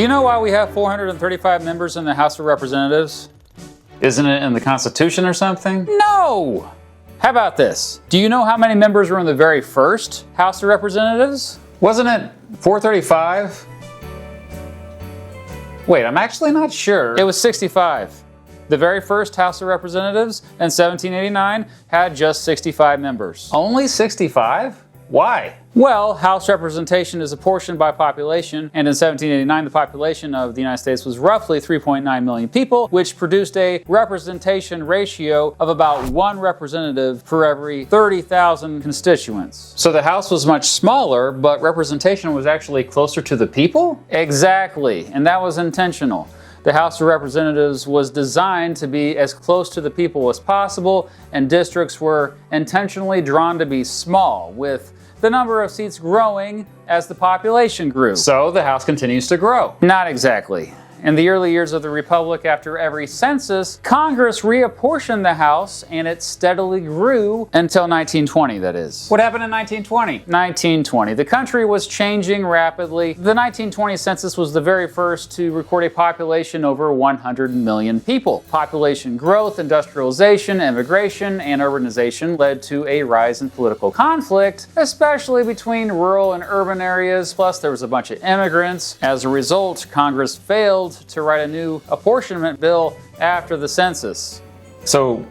Do you know why we have 435 members in the House of Representatives? Isn't it in the Constitution or something? No! How about this? Do you know how many members were in the very first House of Representatives? Wasn't it 435? Wait, I'm actually not sure. It was 65. The very first House of Representatives in 1789 had just 65 members. Only 65? Why? Well, House representation is apportioned by population, and in 1789 the population of the United States was roughly 3.9 million people, which produced a representation ratio of about 1 representative for every 30,000 constituents. So the House was much smaller, but representation was actually closer to the people? Exactly, and that was intentional. The House of Representatives was designed to be as close to the people as possible, and districts were intentionally drawn to be small, with the number of seats growing as the population grew. So the House continues to grow. Not exactly. In the early years of the Republic, after every census, Congress reapportioned the House, and it steadily grew until 1920, that is. What happened in 1920? 1920. The country was changing rapidly. The 1920 census was the very first to record a population over 100 million people. Population growth, industrialization, immigration, and urbanization led to a rise in political conflict, especially between rural and urban areas, plus there was a bunch of immigrants. As a result, Congress failed to write a new apportionment bill after the census. So,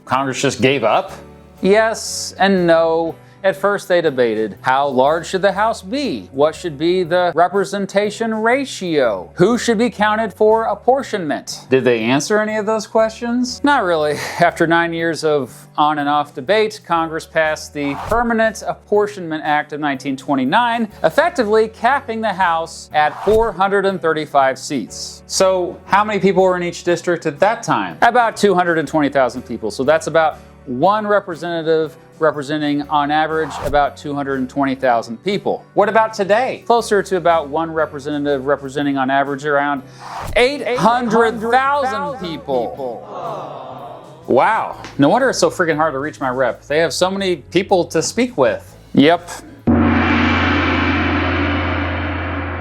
Congress just gave up? Yes and no. At first they debated, how large should the House be? What should be the representation ratio? Who should be counted for apportionment? Did they answer any of those questions? Not really. After 9 years of on and off debate, Congress passed the Permanent Apportionment Act of 1929, effectively capping the House at 435 seats. So how many people were in each district at that time? About 220,000 people. So that's about 1 representative representing, on average, about 220,000 people. What about today? Closer to about 1 representative representing, on average, around 800,000 people. Wow. No wonder it's so freaking hard to reach my rep. They have so many people to speak with. Yep.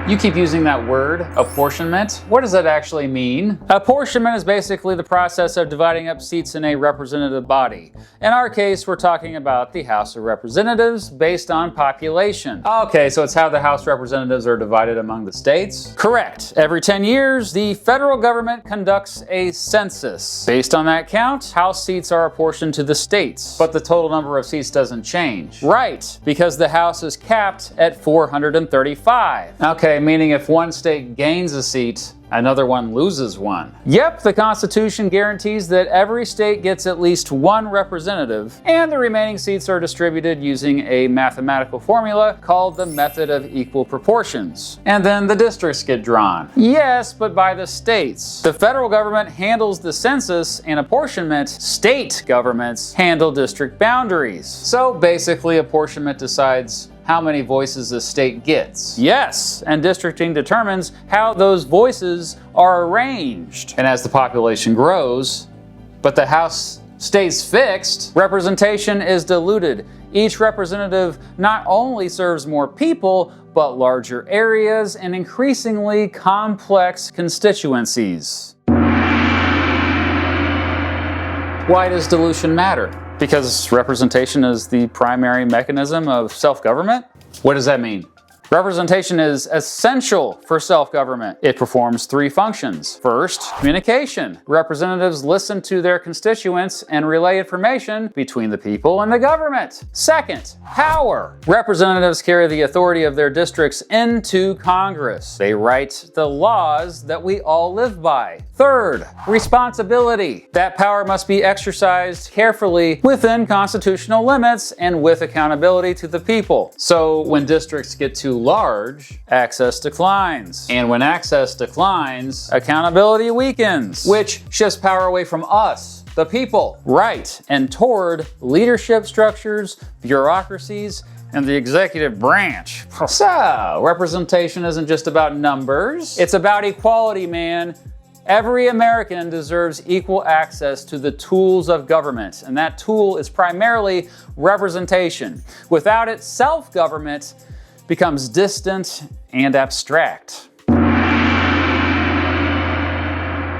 You keep using that word, apportionment. What does that actually mean? Apportionment is basically the process of dividing up seats in a representative body. In our case, we're talking about the House of Representatives based on population. Okay, so it's how the House Representatives are divided among the states? Correct. Every 10 years, the federal government conducts a census. Based on that count, House seats are apportioned to the states, but the total number of seats doesn't change. Right, because the House is capped at 435. Okay, meaning if one state gains a seat, another one loses one. Yep, the Constitution guarantees that every state gets at least 1 representative, and the remaining seats are distributed using a mathematical formula called the method of equal proportions. And then the districts get drawn. Yes, but by the states. The federal government handles the census and apportionment. State governments handle district boundaries. So basically, apportionment decides how many voices a state gets. Yes, and districting determines how those voices are arranged. And as the population grows, but the House stays fixed, representation is diluted. Each representative not only serves more people, but larger areas and increasingly complex constituencies. Why does dilution matter? Because representation is the primary mechanism of self-government? What does that mean? Representation is essential for self-government. It performs 3 functions. First, communication. Representatives listen to their constituents and relay information between the people and the government. Second, power. Representatives carry the authority of their districts into Congress. They write the laws that we all live by. Third, responsibility. That power must be exercised carefully within constitutional limits and with accountability to the people. So when districts get too large, access declines. And when access declines, accountability weakens, which shifts power away from us, the people, right, and toward leadership structures, bureaucracies, and the executive branch. So, representation isn't just about numbers, it's about equality, man. Every American deserves equal access to the tools of government, and that tool is primarily representation. Without it, self-government becomes distant and abstract.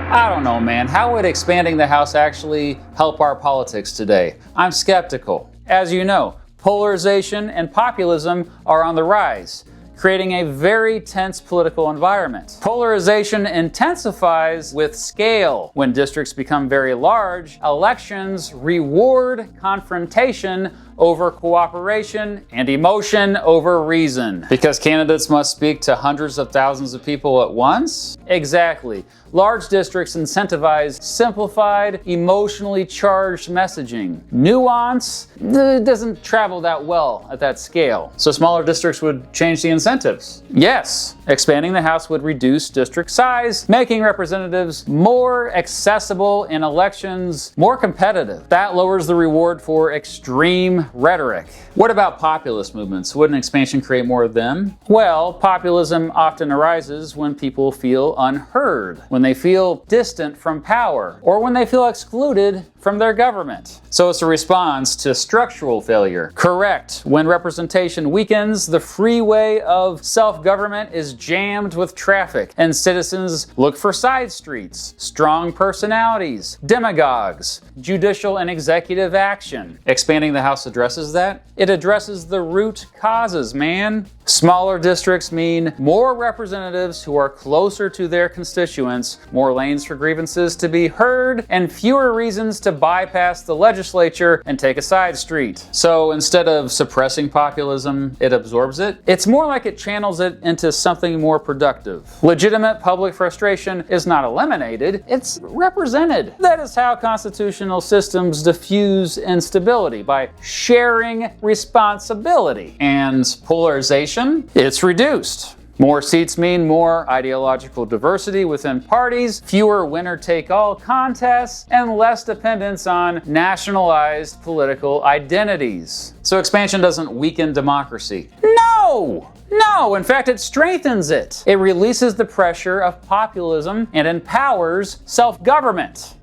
I don't know, man. How would expanding the House actually help our politics today? I'm skeptical. As you know, polarization and populism are on the rise, creating a very tense political environment. Polarization intensifies with scale. When districts become very large, elections reward confrontation over cooperation and emotion over reason. Because candidates must speak to hundreds of thousands of people at once? Exactly. Large districts incentivize simplified, emotionally charged messaging. Nuance doesn't travel that well at that scale. So smaller districts would change the incentives. Yes, expanding the House would reduce district size, making representatives more accessible and elections more competitive. That lowers the reward for extreme rhetoric. What about populist movements? Wouldn't expansion create more of them? Well, populism often arises when people feel unheard, when they feel distant from power, or when they feel excluded from their government. So it's a response to structural failure. Correct. When representation weakens, the freeway of self-government is jammed with traffic, and citizens look for side streets, strong personalities, demagogues, judicial and executive action. Expanding the House addresses that. It addresses the root causes, man. Smaller districts mean more representatives who are closer to their constituents, more lanes for grievances to be heard, and fewer reasons to bypass the legislature and take a side street. So instead of suppressing populism, it absorbs it. It's more like it channels it into something more productive. Legitimate public frustration is not eliminated, it's represented. That is how constitutional systems diffuse instability, by sharing responsibility. And polarization, it's reduced. More seats mean more ideological diversity within parties, fewer winner-take-all contests, and less dependence on nationalized political identities. So expansion doesn't weaken democracy. No! No, in fact, it strengthens it. It releases the pressure of populism and empowers self-government.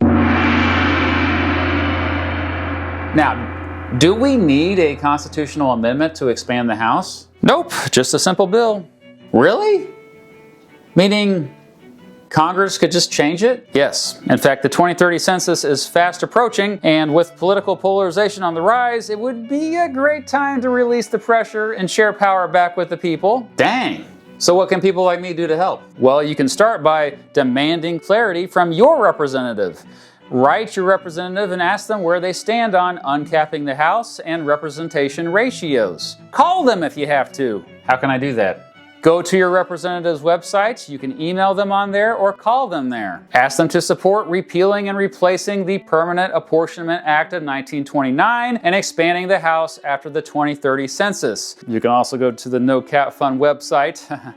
Now, do we need a constitutional amendment to expand the House? Nope, just a simple bill. Really? Meaning Congress could just change it? Yes. In fact, the 2030 census is fast approaching, and with political polarization on the rise, it would be a great time to release the pressure and share power back with the people. Dang. So what can people like me do to help? Well, you can start by demanding clarity from your representative. Write your representative and ask them where they stand on uncapping the House and representation ratios. Call them if you have to. How can I do that? Go to your representative's website. You can email them on there or call them there. Ask them to support repealing and replacing the Permanent Apportionment Act of 1929 and expanding the House after the 2030 census. You can also go to the No Cap Fund website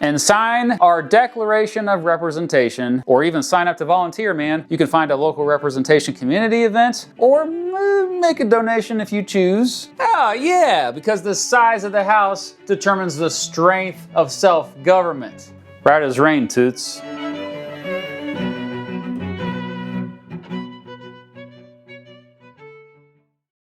and sign our Declaration of Representation, or even sign up to volunteer, man. You can find a local representation community event, or make a donation if you choose. Oh yeah, because the size of the House determines the strength of self-government. Right as rain, toots.